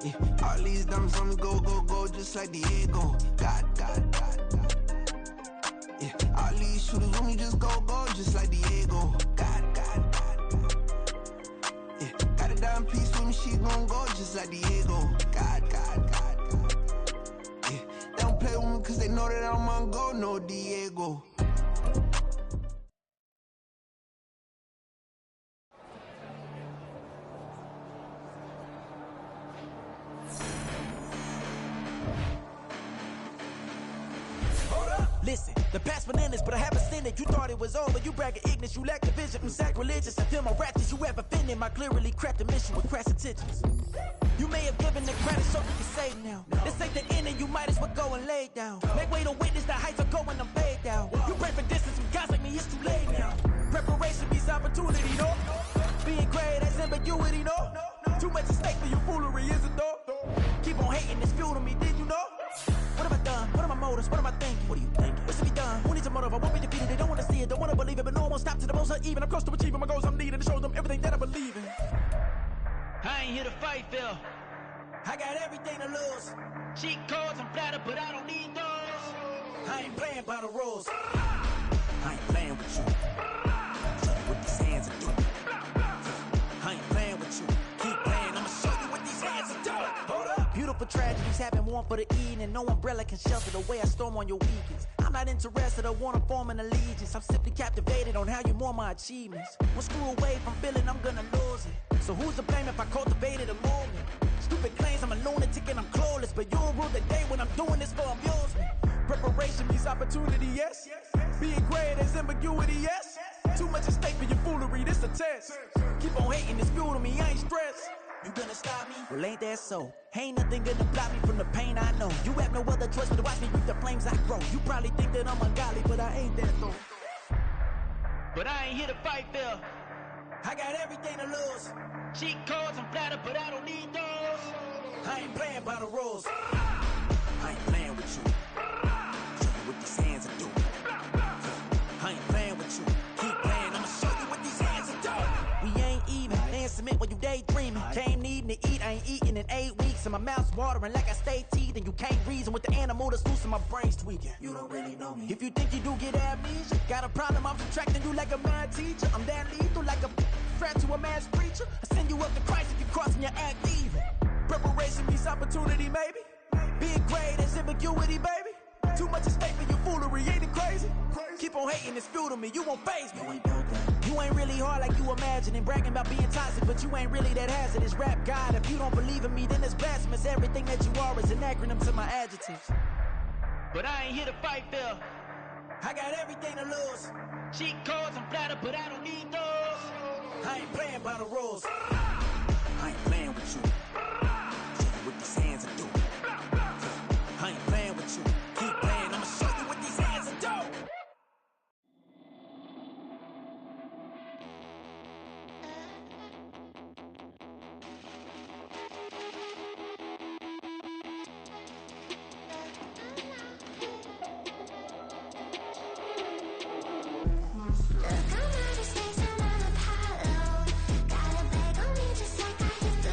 Yeah, all these diamonds on me go, just like Diego. God. Yeah, all these shooters with me just go, just like Diego. God. Yeah, got a dime piece with me, she gon' go just like Diego. God. Yeah, they don't play with me cause they know that I'm on go, no Diego. Listen, the past bananas, but I haven't seen it. You thought it was over, you bragging ignorance, you lack the vision from sacrilegious. I feel my ratchets, you ever offended my clearly crafted mission with crass intentions. You may have given the credit so you can say now. This ain't the end and you might as well go and lay down. Make way to witness the heights are going, I'm paid down. You pray for distance from guys like me, it's too late now. Preparation beats opportunity, no? Being great as ambiguity, no? Too much at stake for your foolery, is it though? Keep on hating, it's fuel to me, did you know? What have I done? What are my motives? What am I thinking? What are you thinking? What's to be done? Who needs a motive? I won't be defeated. They don't want to see it, don't want to believe it, but no one will stop to the most uneven. I'm close to achieving my goals. I'm needing to show them everything that I believe in. I ain't here to fight, Phil. I got everything to lose. Cheat codes, I'm flattered, but I don't need those. I ain't playing by the rules. I ain't playing with you. Show you what these hands are doing. I ain't playing with you. Keep playing, I'ma show you what these hands are doing. Hold up. Beautiful tragedies happen, one for the evening. No umbrella can shelter the way I storm on your weekends. I'm not interested, I wanna form an allegiance. I'm simply captivated on how you more my achievements. One screw away from feeling I'm gonna lose it. So who's to blame if I cultivated a movement? Stupid claims I'm a lunatic and I'm clueless, but you'll rule the day when I'm doing this for amusement. Preparation means opportunity, yes. Being great as ambiguity, yes. Too much at stake for your foolery, this a test. Keep on hating, it's fuel to me, I ain't stressed. You gonna stop me? Well, ain't that so? Ain't nothing gonna block me from the pain I know. You have no other choice but to watch me reap the flames I grow. You probably think that I'm ungodly, but I ain't that though. But I ain't here to fight, Phil. I got everything to lose. Cheat codes, I'm flattered, but I don't need those. I ain't playing by the rules. I ain't playing with you. Show you what these hands are doing. I ain't playing with you. Keep playing, I'ma show you what these hands are doing. We ain't even. They ain't submit when you daydreaming. Came needing to eat, I ain't eating in 8 weeks. And my mouth's watering like I stay teeth. And you can't reason with the animal that's loose and my brain's tweaking. You don't really know me. If you think you do get amnesia, got a problem, I'm subtracting you like a mad teacher. I'm that lethal like a threat to a mass preacher. I send you up to Christ if you crossing your act evil. Preparation means opportunity, maybe. Being great is ambiguity, baby. Too much at stake for your foolery, ain't it crazy? Keep on hating, it's fuel to me, you won't faze me. You ain't really hard like you imagining. Bragging about being toxic, but you ain't really that hazardous. Rap God, if you don't believe in me, then it's blasphemous. Everything that you are is an acronym to my adjectives. But I ain't here to fight, Phil. I got everything to lose. Cheat codes, I'm flattered, but I don't need those. I ain't playing by the rules. I ain't playing with you. Show you what these hands are doing. I ain't playing with you. Keep playing, I'ma show you what these hands are doing. Look, I'm out of space, I'm on Apollo. Got a bag on me just like I hit the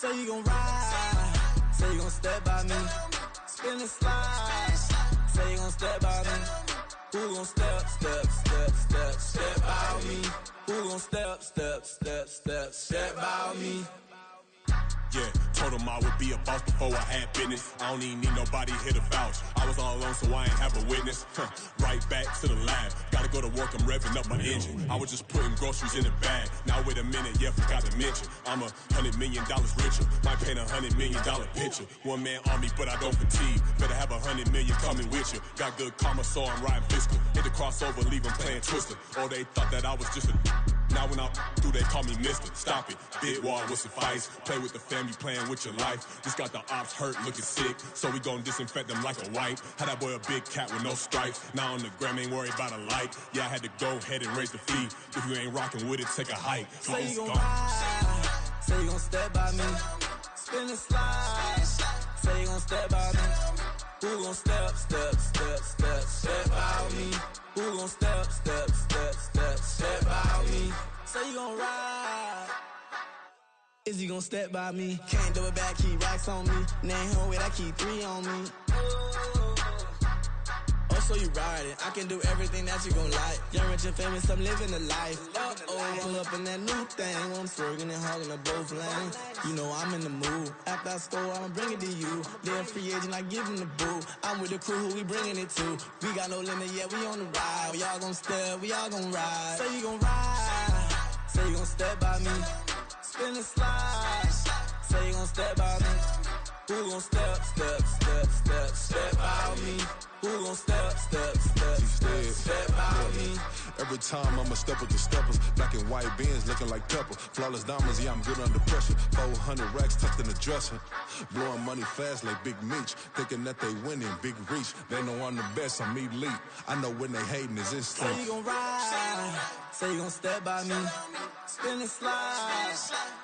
Say you gon' ride, say you gon' step by me. Spin and slide, say you gon' step by me. Who gon' step by me? Who gon' step by me? Yeah, told him I would be a boss before I had business. I don't even need nobody here to vouch. I was all alone, so I ain't have a witness. Right back to the lab. Gotta go to work, I'm revving up my engine. I was just putting groceries in the bag. Now wait a minute, yeah, forgot to mention. I'm $100 million richer. Might paint $100 million picture. One man army, but I don't fatigue. Better have 100 million coming with you. Got good karma, so I'm riding fiscal. Hit the crossover, leave them playing Twister. Oh, they thought that I was just a... Now when I do, they call me Mister. Stop it. Big wall will suffice. Play with the family, playing with your life. Just got the ops hurt, looking sick. So we gon' disinfect them like a wipe. Had that boy a big cat with no stripes. Now on the gram, ain't worried about a light. Yeah, I had to go ahead and raise the fee. If you ain't rocking with it, take a hike. Say you gon' ride, say you gon' step by me. Spin and slide, say you gon' step by me. Who gon' step by me? Who gon' step by me? Say you gon' ride. Is he gon' step by me? Can't do it back, keep racks on me. Name home with, I keep 3 on me. Oh, so you riding. I can do everything that you gon' like. Young, rich, and famous, I'm living the life. Uh-oh, pull up in that new thing. When I'm swerving and hogging up both lanes. You know I'm in the mood. After I score, I'ma bring it to you. They're a free agent, I give him the boo. I'm with the crew, who we bringing it to. We got no limit, yeah, we on the ride. We all gon' step, we all gon' ride. Say you gon' ride, say you gon' step by me. Spin and slide, say you gon' step by me. Who gon' step by me? Who gon' step by me? Every time I'ma step with the steppers. Black and white beans looking like pepper. Flawless diamonds, yeah, I'm good under pressure. 400 racks tucked in the dresser. Blowing money fast like Big Meech. Thinking that they winning, big reach. They know I'm the best, I'm elite. I know when they hating is instinct. Say you gon' ride, say you gon' step by me. Spin and slide,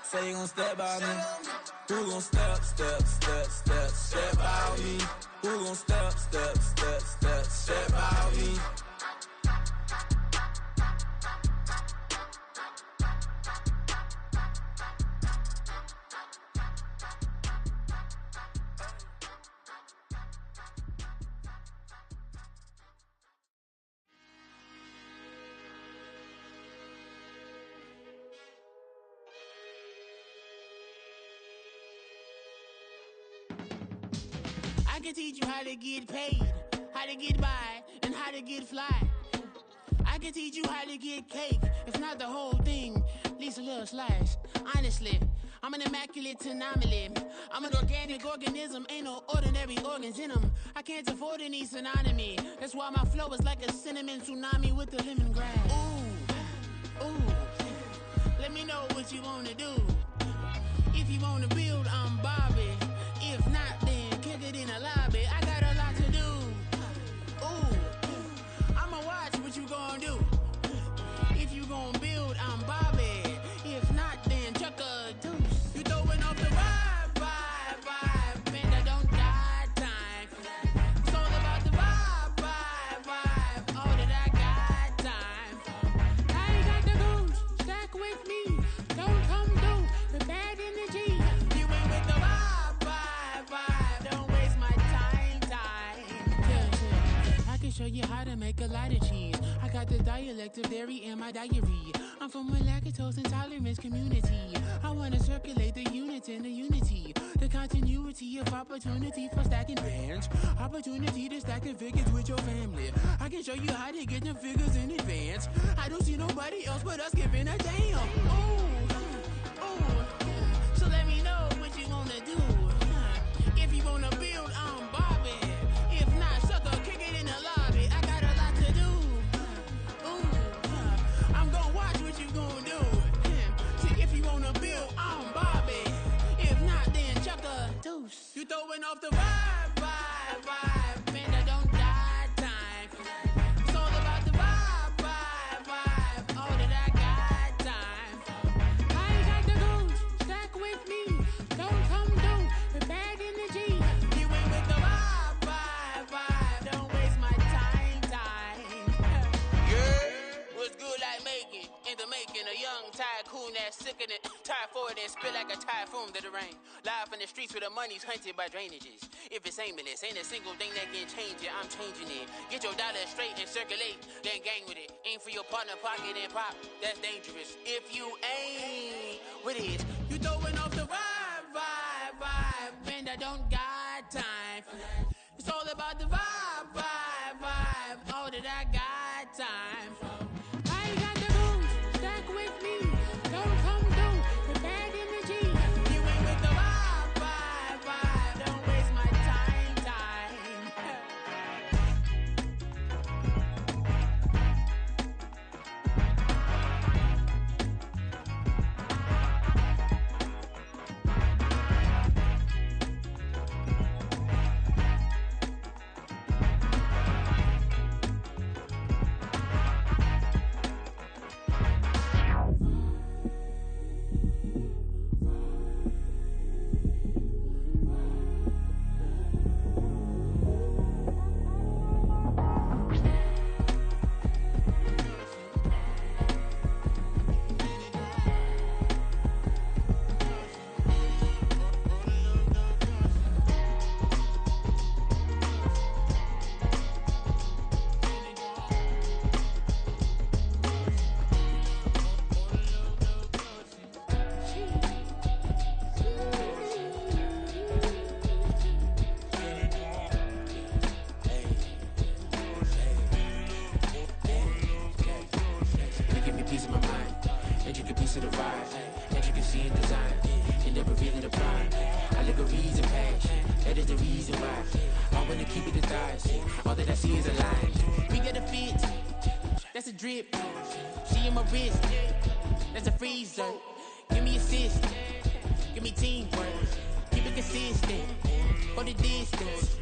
say you gon' step by me. Who gon' step by me? Who gon' step by me? I can teach you how to get paid, how to get by, and how to get fly. I can teach you how to get cake, if not the whole thing, at least a little slice. Honestly, I'm an immaculate anomaly. I'm an organic organism, ain't no ordinary organs in them. I can't afford any synonymy. That's why my flow is like a cinnamon tsunami with the lemongrass. Ooh, ooh, let me know what you wanna do. If you wanna build, I'm Bobby. If not, then kick it in the lobby. I got a lot to do. Ooh, I'ma watch what you gon' do. If you gon' build, I'm Bobby. If not, then chuck a deuce. You throwing off the vibe, man, I don't die time. It's all about the vibe, all that I got time. I ain't got the goose, stack with me. Don't come through the bad energy. You ain't with the vibe, don't waste my time. Yeah, I can show you how to make a lot of cheese. I got the dialect of dairy in my diary. I'm from a lactose intolerance community. I wanna circulate the units and the unity. The continuity of opportunity for stacking bands. Opportunity to stack the figures with your family. I can show you how to get the figures in advance. I don't see nobody else but us giving a damn. Ooh, so let me know what you wanna do. If you wanna build, I'm Bobby. If not, sucker, kick it in the lobby. I got a lot to do. I'm gonna watch what you gonna do. See, if you wanna build, I'm Bobby. If not, then chuck a deuce. You throwing off the vibe, man, I don't die time. It's all about the vibe, all that I got time. of the rain. Live in the streets where the money's hunted by drainages. If it's aimless, ain't a single thing that can change it. I'm changing it. Get your dollar straight and circulate, then gang with it. Aim for your partner pocket and pop. That's dangerous. If you ain't with it, you throwing off the vibe. And I don't got time for that. It's all about the vibe. All that I got time for. I got the booze, stack with me. Don't come through with bad energy. You ain't with the vibe. Don't waste my time. Drip, she in my wrist, that's a freezer. Give me assist, give me teamwork, keep it consistent, for the distance.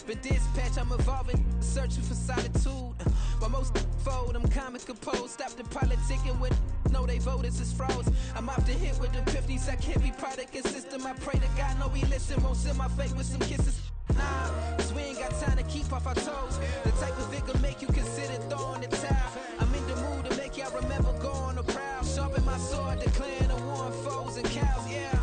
But dispatch, I'm evolving, searching for solitude. While most fold, I'm comic composed. Stop the politicking with no, they voters is frauds. I'm often hit with epiphanies. I can't be product of system. I pray to God, no, we listen. Won't send my fate with some kisses. Nah, cause we ain't got time to keep off our toes. The type of it can make you consider throwing the towel. I'm in the mood to make y'all remember going to proud. Sharpen my sword, declaring the war on foes and cows, yeah.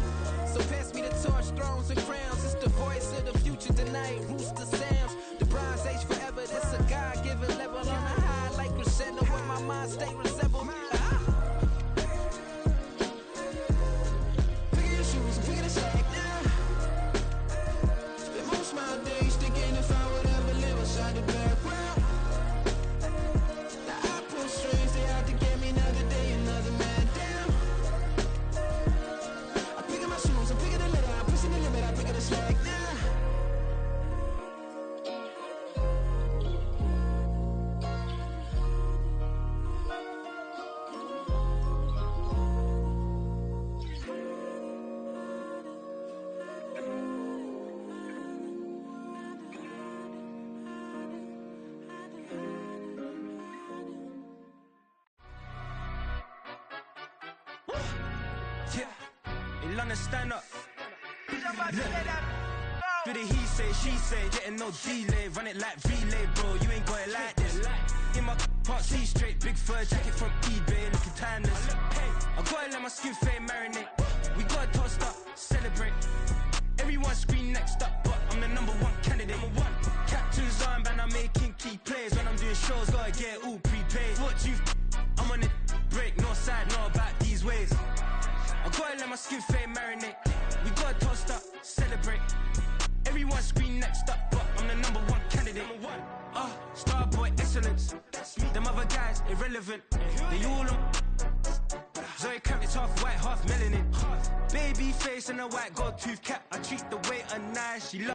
So pass me the torch, thrones and crowns. It's the voice of the future tonight. Rooster sounds. The Bronze Age forever. This a God-given level on a high like crescendo. When my mind state resemble me. Pick your shoes and pick the slack now. Spend most of my days thinking if I would ever live outside the background. Now I pull strings, they out to get me another day, another man down. I'm picking my shoes, I'm picking the litter, I'm pushing the limit, I'm picking the slack now. Stand up. Do the he say, she say, getting no delay. Run it like relay, bro. You ain't got it like this. In my can't see straight. Big fur jacket from eBay, looking timeless. I gotta let my skin fade marinate. We got tossed up, celebrate. Everyone scream next up, but I'm the #1 candidate. Captain's armband, I'm making key plays. When I'm doing shows, gotta get all prepaid. What you I'm on it, break, no side, no about these ways. I gotta let my skin fade marinate. We got tossed up, celebrate. Everyone scream next up, but I'm the #1 candidate. Starboy excellence. Them other guys irrelevant. They all on. Zoe Camp is half white, half melanin. Baby face and a white gold tooth cap. I treat the waiter nice. She